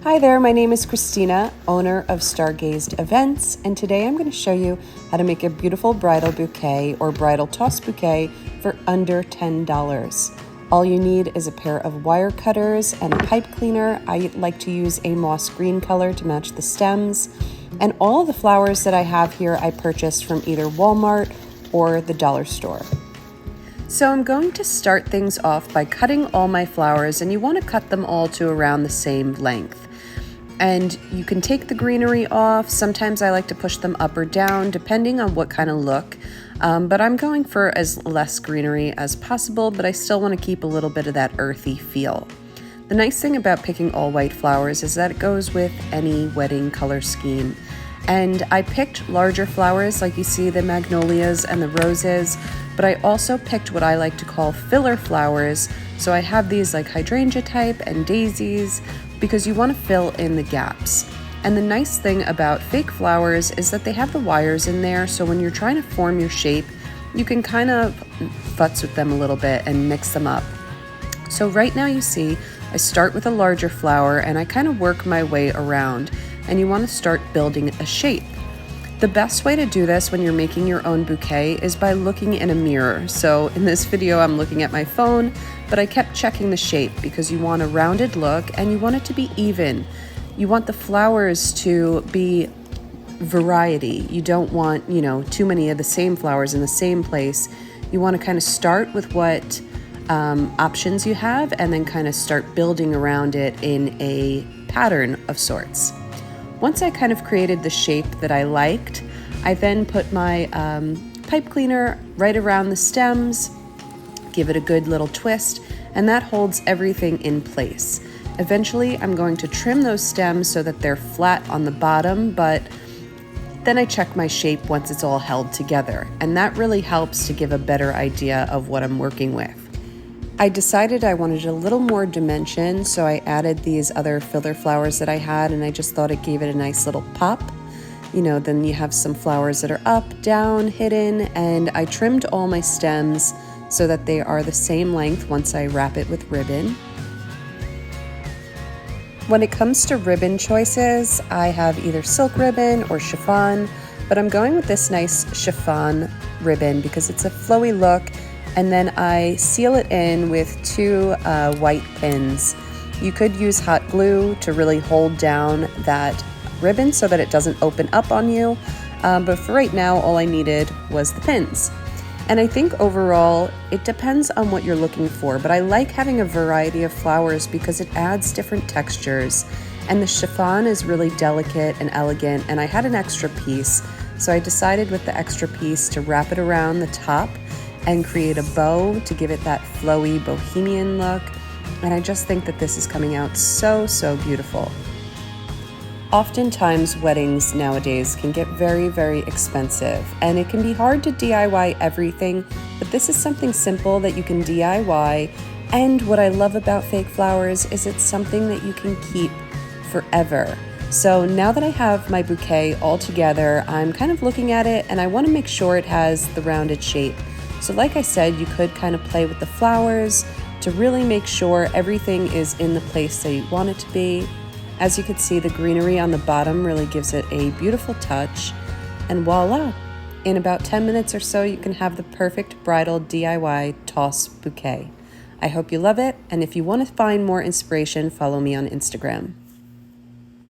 Hi there, my name is Christina, owner of Stargazed Events, and today I'm going to show you how to make a beautiful bridal bouquet or bridal toss bouquet for under $10. All you need is a pair of wire cutters and a pipe cleaner. I like to use a moss green color to match the stems, and all the flowers that I have here I purchased from either Walmart or the dollar store. So I'm going to start things off by cutting all my flowers, and you want to cut them all to around the same length. And you can take the greenery off. Sometimes I like to push them up or down depending on what kind of look, but I'm going for as less greenery as possible, but I still want to keep a little bit of that earthy feel. The nice thing about picking all white flowers is that it goes with any wedding color scheme. And I picked larger flowers like you see the Magnolias and the roses, but I also picked what I like to call filler flowers. So I have these like hydrangea type and daisies because you want to fill in the gaps. And the nice thing about fake flowers is that they have the wires in there, so when you're trying to form your shape, you can kind of futz with them a little bit and mix them up. So right now you see I start with a larger flower and I kind of work my way around, and you want to start building a shape. The best way to do this when you're making your own bouquet is by looking in a mirror. So in this video I'm looking at my phone, but I kept checking the shape because you want a rounded look and you want it to be even. You want the flowers to be variety. You don't want, too many of the same flowers in the same place. You want to kind of start with what options you have and then kind of start building around it in a pattern of sorts. Once I kind of created the shape that I liked, I then put my pipe cleaner right around the stems, give it a good little twist, and that holds everything in place. Eventually, I'm going to trim those stems so that they're flat on the bottom, but then I check my shape once it's all held together, and that really helps to give a better idea of what I'm working with. I decided I wanted a little more dimension, so I added these other filler flowers that I had, and I just thought it gave it a nice little pop. Then you have some flowers that are up, down, hidden, and I trimmed all my stems so that they are the same length once I wrap it with ribbon. When it comes to ribbon choices, I have either silk ribbon or chiffon, but I'm going with this nice chiffon ribbon because it's a flowy look. And then I seal it in with two white pins. You could use hot glue to really hold down that ribbon so that it doesn't open up on you. But for right now, all I needed was the pins. And I think overall, it depends on what you're looking for, but I like having a variety of flowers because it adds different textures. And the chiffon is really delicate and elegant, and I had an extra piece. So I decided with the extra piece to wrap it around the top and create a bow to give it that flowy bohemian look. And I just think that this is coming out so beautiful. Oftentimes weddings nowadays can get very, very expensive, and it can be hard to DIY everything, but this is something simple that you can DIY. And what I love about fake flowers is it's something that you can keep forever. So now that I have my bouquet all together, I'm kind of looking at it and I want to make sure it has the rounded shape. So like I said, you could kind of play with the flowers to really make sure everything is in the place that you want it to be. As you can see, the greenery on the bottom really gives it a beautiful touch. And voila! In about 10 minutes or so, you can have the perfect bridal DIY toss bouquet. I hope you love it, and if you want to find more inspiration, follow me on Instagram.